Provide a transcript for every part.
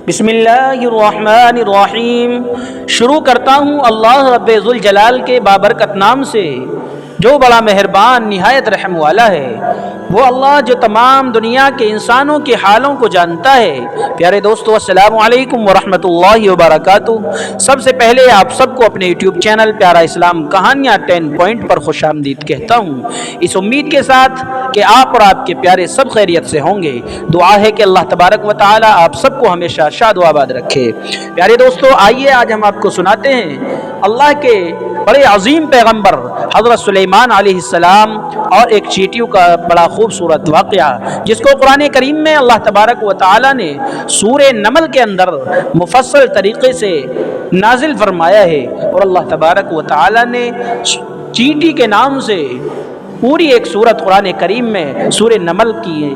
بسم اللہ الرحمن الرحیم۔ شروع کرتا ہوں اللہ رب ذوالجلال کے بابرکت نام سے جو بڑا مہربان نہایت رحم والا ہے۔ وہ اللہ جو تمام دنیا کے انسانوں کے حالوں کو جانتا ہے۔ پیارے دوستو، السلام علیکم ورحمۃ اللہ وبرکاتہ۔ سب سے پہلے آپ سب کو اپنے یوٹیوب چینل پیارا اسلام کہانیاں 10 پوائنٹ پر خوش آمدید کہتا ہوں، اس امید کے ساتھ کہ آپ اور آپ کے پیارے سب خیریت سے ہوں گے۔ دعا ہے کہ اللہ تبارک و تعالی آپ سب کو ہمیشہ شاد و آباد رکھے۔ پیارے دوستو، آئیے آج ہم آپ کو سناتے ہیں اللہ کے بڑے عظیم پیغمبر حضرت سلیمان علیہ السلام اور ایک چیٹیوں کا بڑا خوبصورت واقعہ، جس کو قرآن کریم میں اللہ تبارک و تعالی نے سورہ نمل کے اندر مفصل طریقے سے نازل فرمایا ہے، اور اللہ تبارک و تعالی نے چیٹی کے نام سے پوری ایک سورت قرآن کریم میں سورہ نمل کی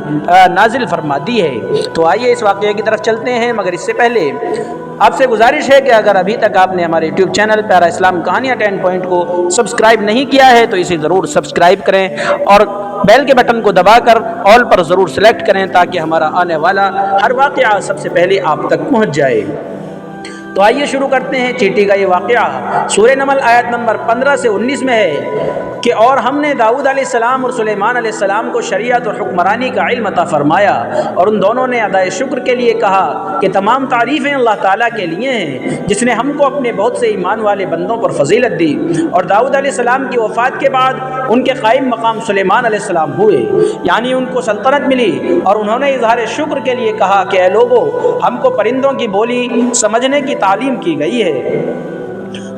نازل فرما دی ہے۔ تو آئیے اس واقعے کی طرف چلتے ہیں، مگر اس سے پہلے آپ سے گزارش ہے کہ اگر ابھی تک آپ نے ہمارے یوٹیوب چینل پیارا اسلام کہانیاں 10 پوائنٹ کو سبسکرائب نہیں کیا ہے تو اسے ضرور سبسکرائب کریں اور بیل کے بٹن کو دبا کر آل پر ضرور سلیکٹ کریں تاکہ ہمارا آنے والا ہر واقعہ سب سے پہلے آپ تک پہنچ جائے۔ تو آئیے شروع کرتے ہیں چیٹی کا یہ واقعہ۔ سورہ نمل آیت نمبر 15 سے 19 میں ہے کہ اور ہم نے داؤد علیہ السلام اور سلیمان علیہ السلام کو شریعت اور حکمرانی کا علم عطا فرمایا، اور ان دونوں نے ادائے شکر کے لیے کہا کہ تمام تعریفیں اللہ تعالیٰ کے لیے ہیں جس نے ہم کو اپنے بہت سے ایمان والے بندوں پر فضیلت دی۔ اور داؤد علیہ السلام کی وفات کے بعد ان کے قائم مقام سلیمان علیہ السلام ہوئے، یعنی ان کو سلطنت ملی، اور انہوں نے اظہار شکر کے لیے کہا کہ اے لوگو، ہم کو پرندوں کی بولی سمجھنے کی تعلیم کی گئی ہے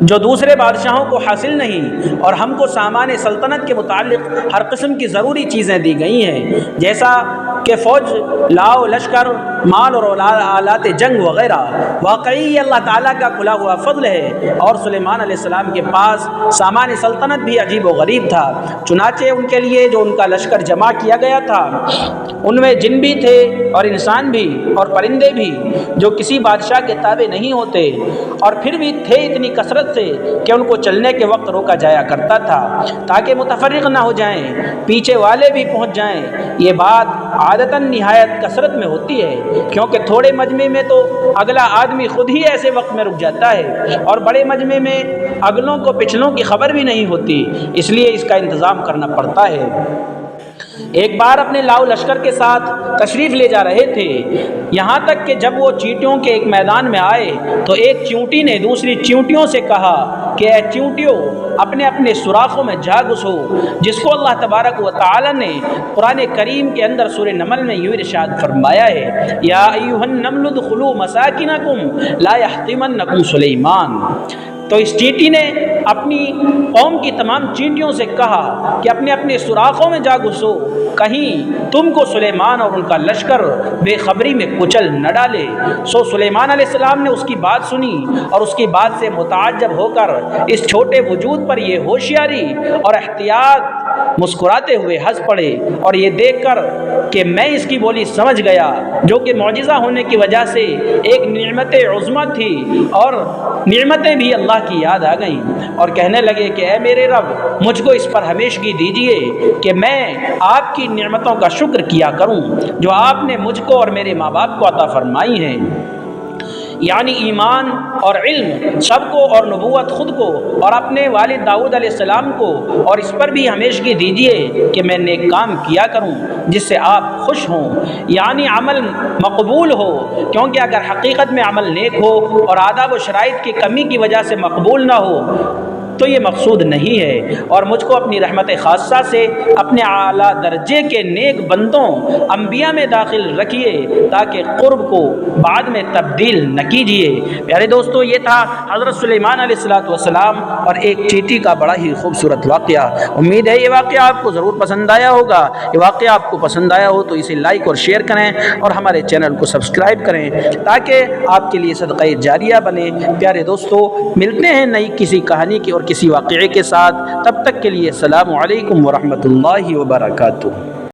جو دوسرے بادشاہوں کو حاصل نہیں، اور ہم کو سامان سلطنت کے متعلق ہر قسم کی ضروری چیزیں دی گئی ہیں، جیسا کہ فوج، لاؤ لشکر، مال اور آلات جنگ وغیرہ۔ واقعی یہ اللہ تعالیٰ کا کھلا ہوا فضل ہے، اور سلیمان علیہ السلام کے پاس سامان سلطنت بھی عجیب و غریب تھا۔ چنانچہ ان کے لیے جو ان کا لشکر جمع کیا گیا تھا، ان میں جن بھی تھے اور انسان بھی اور پرندے بھی جو کسی بادشاہ کے تابع نہیں ہوتے، اور پھر بھی تھے اتنی کثرت سے کہ ان کو چلنے کے وقت روکا جایا کرتا تھا تاکہ متفرق نہ ہو جائیں، پیچھے والے بھی پہنچ جائیں۔ یہ بات عادتاً نہایت کثرت میں ہوتی ہے، کیونکہ تھوڑے مجمع میں تو اگلا آدمی خود ہی ایسے وقت میں رک جاتا ہے، اور بڑے مجمع میں اگلوں کو پچھلوں کی خبر بھی نہیں ہوتی، اس لیے اس کا انتظام کرنا پڑتا ہے۔ ایک بار اپنے لاؤ لشکر کے ساتھ تشریف لے جا رہے تھے، یہاں تک کہ جب وہ چیونٹیوں کے ایک میدان میں آئے تو ایک چیونٹی نے دوسری چیونٹیوں سے کہا کہ اے چیونٹیوں، اپنے اپنے سوراخوں میں جا گھسو، جس کو اللہ تبارک و تعالی نے قرآن کریم کے اندر سورہ نمل میں یوں ارشاد فرمایا ہے، یا ایھا النمل ادخلوا مساکنکم لا یحطمنکم سلیمان۔ تو اس چیٹی نے اپنی قوم کی تمام چیونٹیوں سے کہا کہ اپنے اپنے سوراخوں میں جا گھسو، کہیں تم کو سلیمان اور ان کا لشکر بے خبری میں کچل نہ ڈالے۔ سو سلیمان علیہ السلام نے اس کی بات سنی، اور اس کی بات سے متعجب ہو کر اس چھوٹے وجود پر یہ ہوشیاری اور احتیاط مسکراتے ہوئے ہنس پڑے، اور یہ دیکھ کر کہ میں اس کی بولی سمجھ گیا، جو کہ معجزہ ہونے کی وجہ سے ایک نعمت عظمی تھی، اور نعمتیں بھی اللہ کی یاد آ گئیں، اور کہنے لگے کہ اے میرے رب، مجھ کو اس پر ہمیشگی دیجیے کہ میں آپ کی نعمتوں کا شکر کیا کروں جو آپ نے مجھ کو اور میرے ماں باپ کو عطا فرمائی ہیں، یعنی ایمان اور علم سب کو، اور نبوت خود کو اور اپنے والد داؤد علیہ السلام کو، اور اس پر بھی ہمیشگی دیجیے کہ میں نیک کام کیا کروں جس سے آپ خوش ہوں، یعنی عمل مقبول ہو، کیونکہ اگر حقیقت میں عمل نیک ہو اور آداب و شرائط کی کمی کی وجہ سے مقبول نہ ہو تو یہ مقصود نہیں ہے، اور مجھ کو اپنی رحمت خاصہ سے اپنے اعلیٰ درجے کے نیک بندوں انبیاء میں داخل رکھیے تاکہ قرب کو بعد میں تبدیل نہ کیجیے۔ پیارے دوستو، یہ تھا حضرت سلیمان علیہ السلام اور ایک چیٹی کا بڑا ہی خوبصورت واقعہ۔ امید ہے یہ واقعہ آپ کو ضرور پسند آیا ہوگا۔ یہ واقعہ آپ کو پسند آیا ہو تو اسے لائک اور شیئر کریں، اور ہمارے چینل کو سبسکرائب کریں تاکہ آپ کے لیے صدقہ جاریہ بنے۔ پیارے دوستو، ملتے ہیں نئی کسی کہانی کی اور کسی واقعے کے ساتھ، تب تک کے لیے السلام علیکم ورحمۃ اللہ وبرکاتہ۔